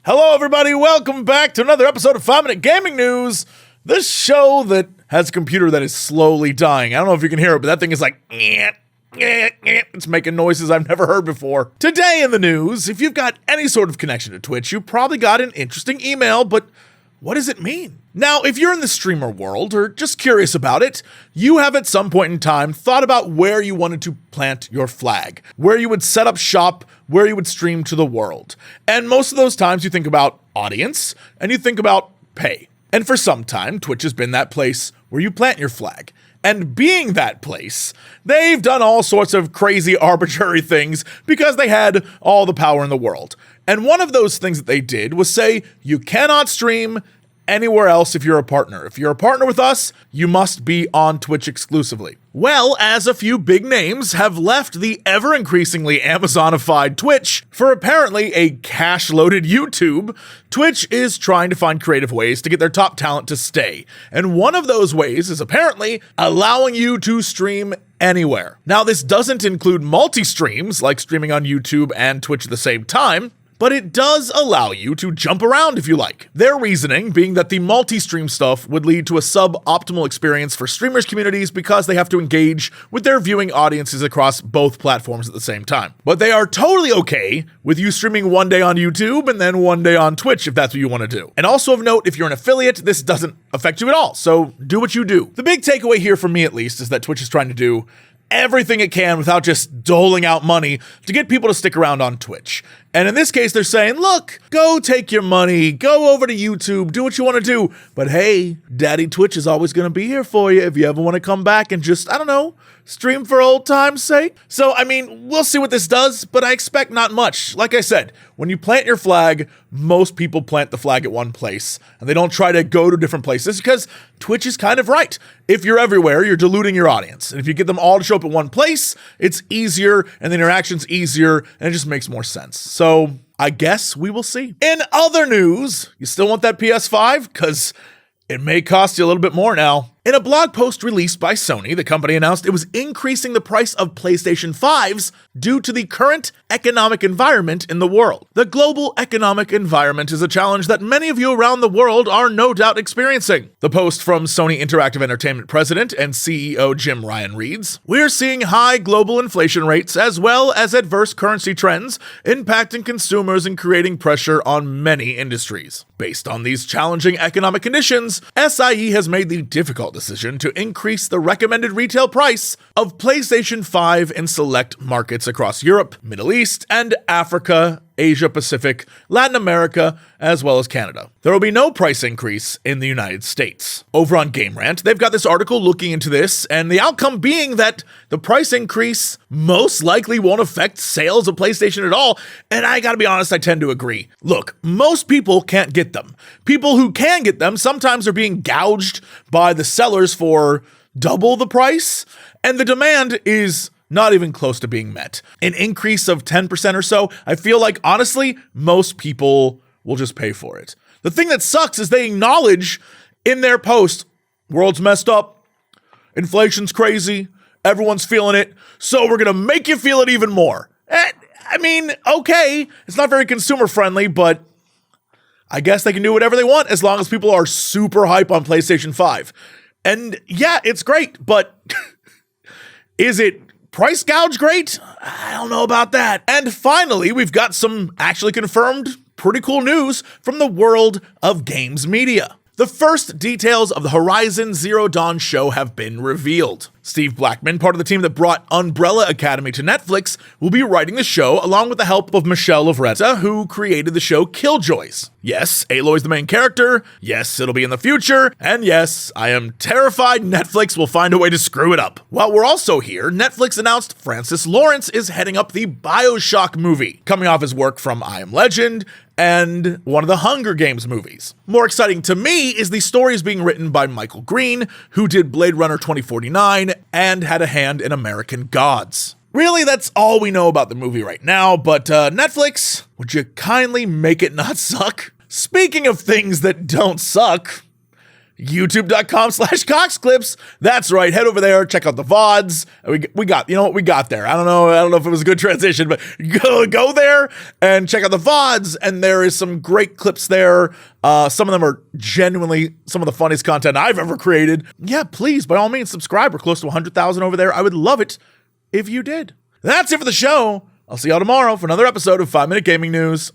Hello, everybody. Welcome back to another episode of 5 Minute Gaming News, this show that has a computer that is slowly dying. I don't know if you can hear it, but that thing is like, it's making noises I've never heard before. Today in the news, if you've got any sort of connection to Twitch, you probably got an interesting email, but what does it mean? Now, if you're in the streamer world or just curious about it, you have at some point in time thought about where you wanted to plant your flag, where you would set up shop, where you would stream to the world. And most of those times you think about audience and you think about pay. And for some time, Twitch has been that place where you plant your flag. And being that place, they've done all sorts of crazy arbitrary things because they had all the power in the world. And one of those things that they did was say, you cannot stream anywhere else if you're a partner. If you're a partner with us, you must be on Twitch exclusively. Well, as a few big names have left the ever-increasingly Amazonified Twitch for apparently a cash-loaded YouTube, Twitch is trying to find creative ways to get their top talent to stay. And one of those ways is apparently allowing you to stream anywhere. Now, this doesn't include multi-streams, like streaming on YouTube and Twitch at the same time, but it does allow you to jump around if you like. Their reasoning being that the multi-stream stuff would lead to a suboptimal experience for streamers communities because they have to engage with their viewing audiences across both platforms at the same time. But they are totally okay with you streaming one day on YouTube and then one day on Twitch if that's what you want to do. And also of note, if you're an affiliate, this doesn't affect you at all, so do what you do. The big takeaway here for me at least is that Twitch is trying to do everything it can without just doling out money to get people to stick around on Twitch. And in this case, they're saying, look, go take your money, go over to YouTube, do what you want to do. But hey, Daddy Twitch is always going to be here for you if you ever want to come back and just, I don't know, stream for old time's sake. So, I mean, we'll see what this does, but I expect not much. Like I said, when you plant your flag, most people plant the flag at one place, and they don't try to go to different places because Twitch is kind of right. If you're everywhere, you're diluting your audience. And if you get them all to show up at one place, it's easier, and the interaction's easier, and it just makes more sense. So, I guess we will see. In other news, you still want that PS5? Because it may cost you a little bit more now. In a blog post released by Sony, the company announced it was increasing the price of PlayStation 5s due to the current economic environment in the world. The global economic environment is a challenge that many of you around the world are no doubt experiencing. The post from Sony Interactive Entertainment President and CEO Jim Ryan reads, "We're seeing high global inflation rates as well as adverse currency trends impacting consumers and creating pressure on many industries. Based on these challenging economic conditions, SIE has made the difficult decision to increase the recommended retail price of PlayStation 5 in select markets across Europe, Middle East, and Africa, Asia Pacific, Latin America, as well as Canada. There will be no price increase in the United States." Over on Game Rant, they've got this article looking into this, and the outcome being that the price increase most likely won't affect sales of PlayStation at all, and I gotta be honest, I tend to agree. Look, most people can't get them. People who can get them sometimes are being gouged by the sellers for double the price, and the demand is not even close to being met. An increase of 10% or so, I feel like, honestly, most people will just pay for it. The thing that sucks is they acknowledge in their post, world's messed up, inflation's crazy, everyone's feeling it, so we're gonna make you feel it even more. I mean, okay, it's not very consumer friendly, but I guess they can do whatever they want as long as people are super hype on PlayStation 5. And yeah, it's great, but is it price gouge great? I don't know about that. And finally, we've got some actually confirmed pretty cool news from the world of games media. The first details of the Horizon Zero Dawn show have been revealed. Steve Blackman, part of the team that brought Umbrella Academy to Netflix, will be writing the show along with the help of Michelle Lovretta, who created the show Killjoys. Yes, Aloy's the main character, yes, it'll be in the future, and yes, I am terrified Netflix will find a way to screw it up. While we're also here, Netflix announced Francis Lawrence is heading up the BioShock movie, coming off his work from I Am Legend and one of the Hunger Games movies. More exciting to me is the story is being written by Michael Green, who did Blade Runner 2049 and had a hand in American Gods. Really, that's all we know about the movie right now, but Netflix, would you kindly make it not suck? Speaking of things that don't suck, youtube.com/Cox Clips. That's right. Head over there. Check out the VODs. We got, you know what? We got there. I don't know if it was a good transition, but go there and check out the VODs. And there is some great clips there. Some of them are genuinely some of the funniest content I've ever created. Yeah, please, by all means, subscribe. We're close to 100,000 over there. I would love it if you did. That's it for the show. I'll see y'all tomorrow for another episode of 5 Minute Gaming News.